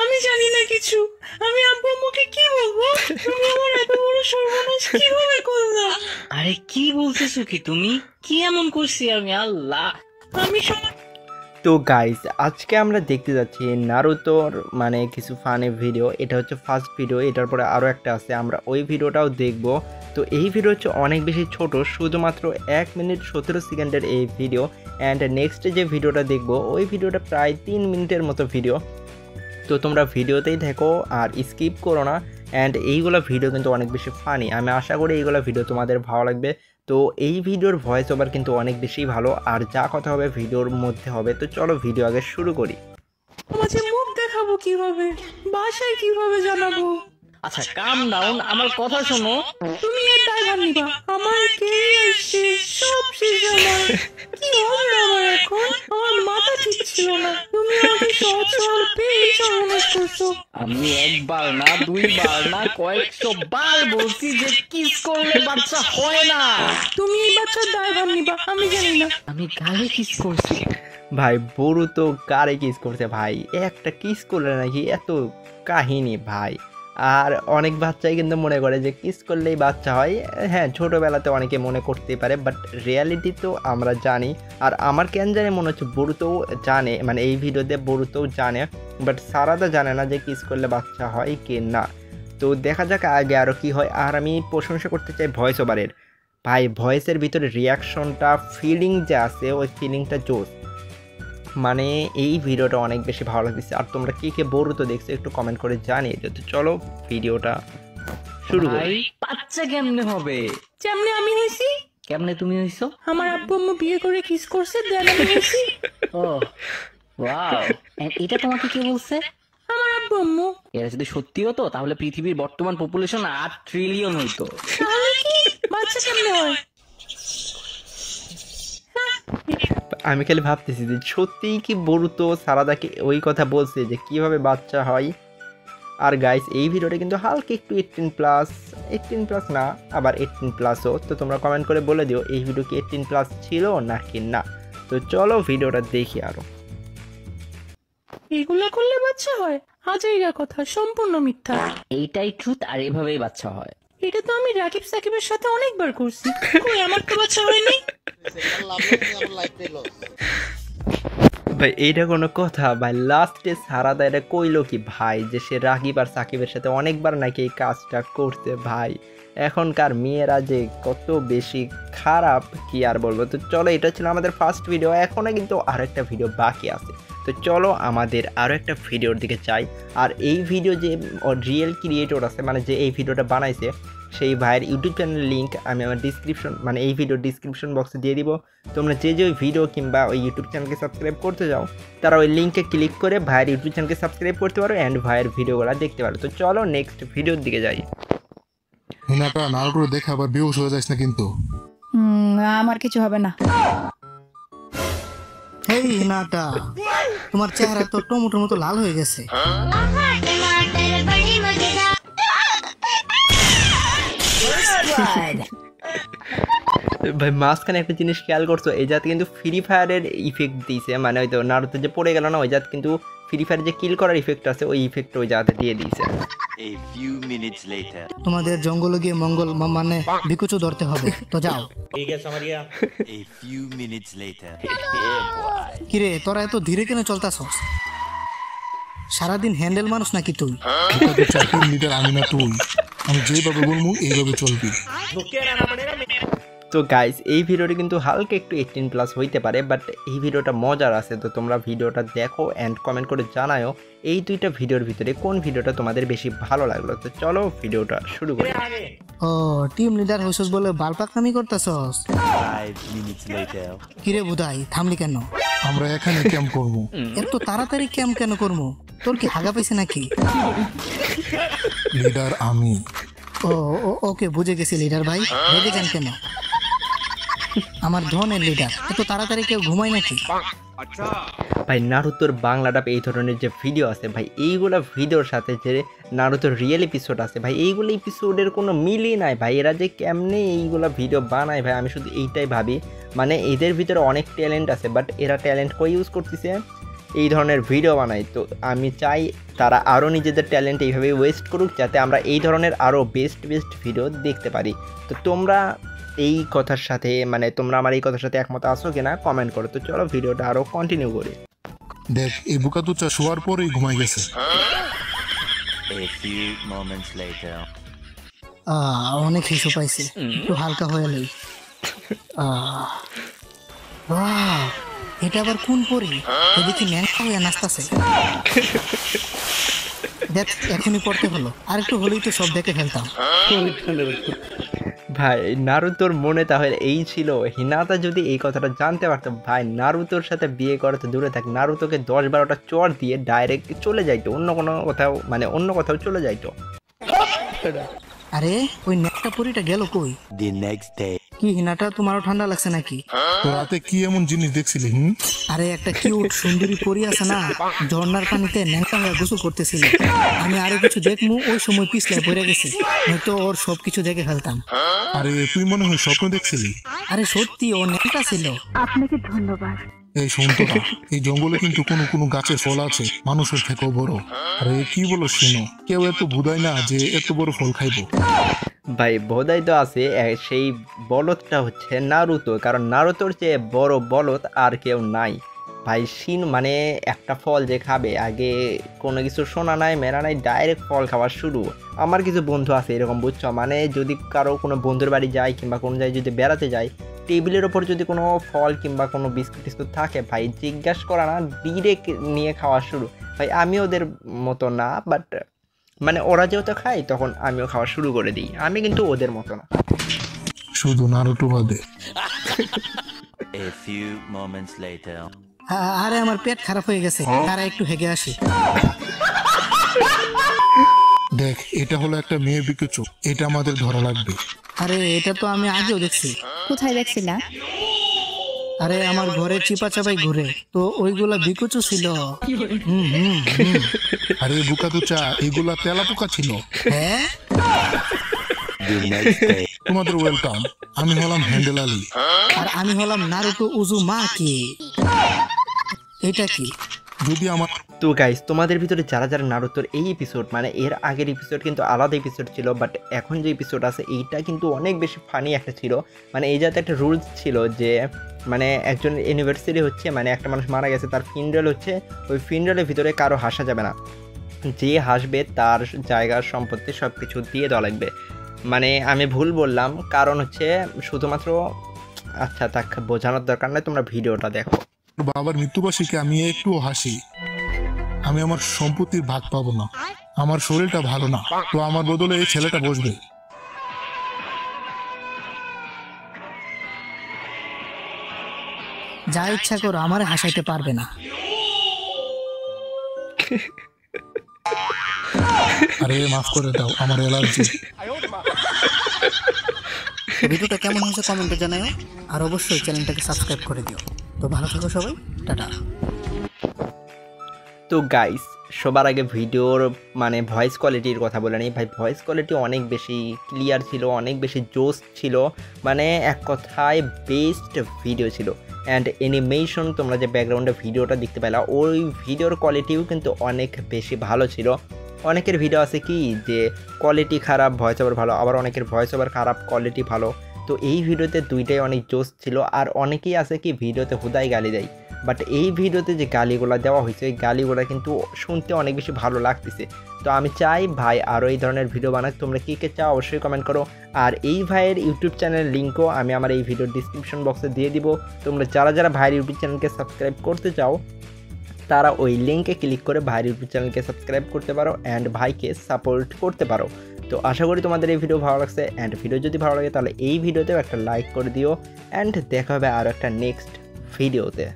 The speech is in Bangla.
আমি জানি না কিছু। আমি আব্বু আম্মুকে কি বলবো? তুমি আমার এত বড় সর্বনাশ কিভাবে করলা? আরে কি বলতেছো কি তুমি? কি এমন করছি আমি? আল্লাহ, আমি সব তো গাইস আজকে আমরা দেখতে যাচ্ছি নারুতোর মানে কিছু ফানি ভিডিও। এটা হচ্ছে ফার্স্ট ভিডিও, এটার পরে আরও একটা আছে, আমরা ওই ভিডিওটাও দেখব। তো এই ভিডিও হচ্ছে অনেক বেশি ছোট, শুধুমাত্র 1 মিনিট 17 সেকেন্ডের এই ভিডিও। অ্যান্ড নেক্সট যে ভিডিওটা দেখব ওই ভিডিওটা প্রায় 3 মিনিটের মতো ভিডিও। তো তোমরা ভিডিওতেই দেখো আর স্কিপ করো না। অ্যান্ড এইগুলো ভিডিও কিন্তু অনেক বেশি ফানি, আমি আশা করি এইগুলো ভিডিও তোমাদের ভালো লাগবে। তো এই ভিডিওর ভয়েস ওভার কিন্তু অনেক বেশি ভালো, আর যা কথা হবে ভিডিওর মধ্যে হবে। তো চলো ভিডিও আগে শুরু করি। তোমাকে মুখ দেখাবো কিভাবে? বাসায় কিভাবে জানাবো? আচ্ছা কাম ডাউন, আমার কথা শোনো। তুমি এর দায়ভার নিবা। আমার কেরিয়ার শেষ, সব শেষ আমার। কি হবে আমার এখন? আমার মাথা ঠিক ছিল না। তুমি আমাকে সহজ সরল পেয়ে সর্বনাশ করছো। আমি একবার না, দুইবার না, কয়েকশো বার বলছি যে কিস করলে বাচ্চা হয় না। তুমি এই বাচ্চার দায়ভার নিবা, আমি জানি না। আমি গালে কিস করছি। ভাই বড়ু তো কারে কিস করছে ভাই? একটা কিস করলে নাকি এত কাহিনী ভাই। আর অনেক বাচ্চাই কিন্তু মনে করে যে কিস করলেই বাচ্চা হয়। হ্যাঁ, ছোটোবেলাতে অনেকে মনে করতেই পারে, বাট রিয়ালিটি তো আমরা জানি। আর আমার কেন জানে মনে হচ্ছে বড়ুতেও জানে, মানে এই ভিডিওতে বড়ুতেও জানে, বাট সারাদা জানে না যে কিস করলে বাচ্চা হয় কি না। তো দেখা যাক আগে আরও কী হয়। আর আমি প্রশংসা করতে চাই ভয়েস ওভারের। ভাই ভয়েসের ভিতরে রিয়াকশনটা, ফিলিং যে আছে ওই ফিলিংটা জোস। মানে এই ভিডিওটা অনেক বেশি ভালো লাগছে। আর তোমরা কে কে বড়ুতো দেখছো একটু কমেন্ট করে জানিয়ে দিও। তো চলো ভিডিওটা শুরু করি। ভাই বাচ্চা কেমনে হবে? যেমনি আমি হয়েছি, কেমনে তুমি হইছো? আমার আব্বু আম্মু বিয়ে করে কিস করছে, দেন আমি হয়েছি। ও ওয়াও, এটা তোমাকে কে বলছে? আমার আব্বু আম্মু। এরা যদি সত্যি হতো তাহলে পৃথিবীর বর্তমান পপুলেশন 8 ট্রিলিয়ন হইতো। তাহলে কি বাচ্চা কেমনে হয়? আমি খালি ভাবতেছি যে সত্যিই কি বড়ুতো সারাদাকে ওই কথা বলছে যে কিভাবে বাচ্চা হয়। আর গাইস এই ভিডিওটা কিন্তু হালকা একটু 18+ না, আবার 18+ও। তো তোমরা কমেন্ট করে বলে দিও এই ভিডিও কি 18+ ছিল নাকি না। তো চলো ভিডিওটা দেখি আরো। এগুলো করলে বাচ্চা হয়? হাজারিকা কথা, সম্পূর্ণ মিথ্যা। এইটাই ট্রুথ, আর এভাবেই বাচ্চা হয়। এটা তো আমি রাকিব সাকিবের সাথে অনেকবার করছি। কই আমার তো বাচ্চা হয়নি। ভাই এইটা কোনো কথা ভাই? লাস্টে সারাদা এটা কইলো কি ভাই যে সে রাকিব আর সাকিবের সাথে অনেকবার নাকি এই কাজটা করছে। ভাই এখনকার মেয়েরা যে কত বেশি খারাপ কি আর বলবো। তো চলো এটা ছিল আমাদের ফার্স্ট ভিডিও, এখনও কিন্তু আরও একটা ভিডিও বাকি আছে। তো চলো আমাদের আরও একটা ভিডিওর দিকে চাই। আর এই ভিডিও যে রিয়েল ক্রিয়েটর আছে, মানে যে এই ভিডিওটা বানাইছে, সেই ভাইয়ের ইউটিউব চ্যানেলের লিঙ্ক আমি আমার ডিসক্রিপশন, মানে এই ভিডিওর ডিসক্রিপশন বক্সে দিয়ে দিব। তোমরা যে যে ওই ভিডিও কিংবা ওই ইউটিউব চ্যানেলকে সাবস্ক্রাইব করতে যাও, তারা ওই লিঙ্কে ক্লিক করে ভাইয়ের ইউটিউব চ্যানেলকে সাবস্ক্রাইব করতে পারো অ্যান্ড ভাইয়ের ভিডিওগুলো দেখতে পারো। তো চলো নেক্সট ভিডিওর দিকে যাই। হিনাটা নারুটো দেখে আবার বেহুশ হয়ে যাস না কিন্তু। আমার কিছু হবে না। হেই হিনাটা, তোমার চেহারা তো টমেটোর মতো লাল হয়ে গেছে। ভাই মাঝখানে একটা জিনিস খেয়াল করছো, এই জাত কিন্তু ফ্রি ফায়ারের ইফেক্ট দিয়েছে, মানে ওই তো নারুতো যে পড়ে গেল না, ওই জাত কিন্তু ফ্রি ফায়ারে যে কিল করার ইফেক্ট আছে ওই ইফেক্ট ওই জাতে দিয়ে দিয়েছে। A few minutes later. তোমাদের জঙ্গলে গিয়ে মঙ্গল মানে বিকুচু ধরতে হবে, তো যাও। A few minutes later. কিরে তোরা এত ধীরে কেন চলতাছস? সারাদিন হ্যান্ডেল মানুষ নাকি তুই? চাকরির লিডার আমি না তুই। আমি যেভাবে বলবো এইভাবে চলবি। তো গাইস এই ভিডিওটি কিন্তু হালকা একটু 18+ হইতে পারে, বাট এই ভিডিওটা মজার আছে। তো তোমরা ভিডিওটা দেখো অ্যান্ড কমেন্ট করে জানাও এই দুইটা ভিডিওর ভিতরে কোন ভিডিওটা তোমাদের বেশি ভালো লাগলো। তো চলো ভিডিওটা শুরু করি। ও টিম লিডার হইছস বলে বালপাকনামি করতেছস? 5 minutes later. কিরে বুধাই থামলি কেন? আমরা এখানে ক্যাম্প করবো। এত তাড়াতাড়ি ক্যাম্প কেন করবো? তোর কি হাগা পাইছে নাকি? লিডার আমি। ওকে বুঝে গেছি লিডার ভাই। রেগে যান কেন? আমার ধনের লিডার, এত তাড়াতাড়ি কেউ ঘুমায় নাকি? ভাই নারুতোর বাংলা ডাব এই ধরনের যে ভিডিও আছে ভাই, এইগুলা ভিডিওর সাথে যে নারুতোর রিয়েল এপিসোড আছে ভাই, এইগুলো এপিসোডের কোনো মিলই নাই ভাই। এরা যে কেমনে এইগুলা ভিডিও বানায় ভাই, আমি শুধু এইটাই ভাবি। মানে এদের ভিতরে অনেক ট্যালেন্ট আছে, বাট এরা ট্যালেন্ট কই ইউজ করতেছে? এই ধরনের ভিডিও বানায়। তো আমি চাই তারা আরও নিজেদের ট্যালেন্ট এইভাবে ওয়েস্ট করুক, যাতে আমরা এই ধরনের আরও বেস্ট ভিডিও দেখতে পারি। তো তোমরা এই কথার সাথে মানে তোমরা আমার এই কথার সাথে একমত আসো কিনা কমেন্ট করো। তো চলো ভিডিওটা আরও কন্টিনিউ করি। দেখ এই বুকাতুচা শোয়ার পরেই ঘুমাই গেছে। A few moments later. অনেক হিসু পাইছে, একটু হালকা হয়ে লই। বাহ, এটা আবার কোন পরি? এদিকে ন্যাংটা হয়ে নাচতাছে। দেখ এখনই পড়তে হলো, আর একটু হলেই তো সব দেখে ফেলতাম। ভাই নারুতোর মনে তাহলে এই ছিল, হিনাতা যদি এই কথাটা জানতে পারতো ভাই নারুতোর সাথে বিয়ে করা তো দূরে থাক, নারুতোকে 10-12টা চর দিয়ে ডাইরেক্ট চলে যাইতো অন্য কোনো কোথাও, মানে অন্য কোথাও চলে যাইতো। আরে ওই ন্যাংটা পরিটা গেল কই? The next day. কি হিনাটা, তোমারও ঠান্ডা লাগছে নাকি? তো রাতে কি এমন জিনিস দেখছিলি? আরে একটা কিউট সুন্দরী পরি আছে না, ঝর্ণার পানিতে ন্যাংটা হয়ে গোসল করতেছিল। আমি আরো কিছু দেখমু, ওই সময় পিছলে পড়ে গেছে, নয়তো ওর সবকিছু দেখে ফেলতাম। আরে তুই মনে হয় স্বপ্ন দেখছিলি? আরে সত্যি ও ন্যাংটা ছিল। এই শুনতো না, এই জঙ্গলে কিন্তু কোনো কোনো গাছের ফল আছে মানুষের থেকেও বড়। আরে কি বলো শুনো, কেউ এত বুঝায় না যে এত বড় ফল খাইবো। ভাই বোধাই তো আছে, সেই বলদটা হচ্ছে নারুতো, কারণ নারুতোর চেয়ে বড় বলদ আর কেউ নাই ভাই। মানে একটা ফল যে খাবে, আগে কোনো কিছু শোনা নাই মেরা নাই, ডাইরেক্ট ফল খাওয়া শুরু। আমার কিছু বন্ধু আছে এরকম, বুঝছো, মানে যদি কারো কোনো বন্ধুর বাড়ি যায় কিংবা কোনো জায়গায় যদি বেড়াতে যায়, টেবিলের ওপর যদি কোনো ফল কিংবা কোনো বিস্কুট টিস্কুট থাকে ভাই জিজ্ঞাসা করা না, ডিরেক্ট নিয়ে খাওয়া শুরু। ভাই আমি ওদের মতো না, বাট মানে ওরা যেহেতু খায় তখন আমিও খাওয়া শুরু করে দিই, আমি কিন্তু ওদের মতো না। শুধু নারুটো বাদে। A few moments later. আরে আমার পেট খারাপ হয়ে গেছে, তারা একটু হেগে আসি। দেখ এটা হলো একটা মেয়ে বিকুচু, এটা আমাদের ধরা লাগবে। আরে এটা তো আমি আগেও দেখছি। কোথায় দেখছিলা? আরে আমার ঘরে চিপা চাপাই ঘুরে, তো ওইগুলা বিকুচু ছিল। আরে বুকাতুচা, এগুলা তেলাপোকা ছিল। হ্যাঁ, The next day. তোমাদের ওয়েলকাম। আমি হলাম হ্যান্ডেল আলী। আর আমি হলাম নারুটো উজুমাকি। এটা কি? যদি আমার তো গাইস তোমাদের ভিতরে যারা যারা নারুতোর এই এপিসোড মানে এর আগের এপিসোড কিন্তু আলাদা এপিসোড ছিল, বাট এখন যে এপিসোড আছে এইটা কিন্তু অনেক বেশি ফানি একটা ছিল। মানে এই যাতে একটা রুলস ছিল যে মানে একজন অ্যানিভার্সারি হচ্ছে, মানে একটা মানুষ মারা গেছে, তার ফিনারেল হচ্ছে, ওই ফিনারেলের ভিতরে কারো হাসা যাবে না, যে হাসবে তার জায়গার সম্পত্তি সব কিছু দিয়ে দেওয়া লাগবে। মানে আমি ভুল বললাম, কারণ হচ্ছে শুধুমাত্র, আচ্ছা তাক বোঝানোর দরকার নাই, তোমরা ভিডিওটা দেখো। বাবার মৃত্যুবার্ষিকী আমি একটুও হাসি, আমি আমার সম্পত্তির ভাগ পাবো না। আমার শরীরটা ভালো না, তো আমার বদলে এই ছেলেটা বসবে। যা ইচ্ছা করো, আমার হাসাইতে পারবে না। আরে মাফ করে দাও, আমার অ্যালার্জি। ভিডিওটা কেমন হয়েছে কমেন্টে জানাও, আর অবশ্যই চ্যানেলটাকে সাবস্ক্রাইব করে দিও। তো ভালো থাকো সবাই, টাটা। তো গাইস সবার আগে ভিডিওর মানে ভয়েস কোয়ালিটির কথা বলে নিই। ভাই ভয়েস কোয়ালিটি অনেক বেশি ক্লিয়ার ছিল, অনেক বেশি জোস ছিল, মানে এক কথায় বেস্ট ভিডিও ছিল। অ্যান্ড অ্যানিমেশন তোমরা যে ব্যাকগ্রাউন্ডে ভিডিওটা দেখতে পেলা, ওই ভিডিওর কোয়ালিটিও কিন্তু অনেক বেশি ভালো ছিল। অনেকের ভিডিও আছে কি যে কোয়ালিটি খারাপ ভয়েস ওভার ভালো, আবার অনেকের ভয়েস ওভার খারাপ কোয়ালিটি ভালো। তো এই ভিডিওতে দুইটাই অনেক জোস ছিল। আর অনেকেই আছে কি ভিডিওতে হুদাই গালি দেয়, বাট এই ভিডিওতে যে গালিগুলো দেওয়া হয়েছে ওই গালিগুলো কিন্তু শুনতে অনেক বেশি ভালো লাগতেছে। তো আমি চাই ভাই আরও এই ধরনের ভিডিও বানাক। তোমরা কী কে চাও অবশ্যই কমেন্ট করো। আর এই ভাইয়ের ইউটিউব চ্যানেলের লিঙ্কও আমি আমার এই ভিডিওর ডিসক্রিপশন বক্সে দিয়ে দিব। তোমরা যারা যারা ভাইয়ের ইউটিউব চ্যানেলকে সাবস্ক্রাইব করতে চাও তারা ওই লিঙ্কে ক্লিক করে ভাইয়ের ইউটিউব চ্যানেলকে সাবস্ক্রাইব করতে পারো অ্যান্ড ভাইকে সাপোর্ট করতে পারো। তো আশা করি তোমাদের এই ভিডিও ভালো লাগছে, অ্যান্ড ভিডিও যদি ভালো লাগে তাহলে এই ভিডিওতেও একটা লাইক করে দিও, অ্যান্ড দেখা হবে আরও একটা নেক্সট ভিডিওতে।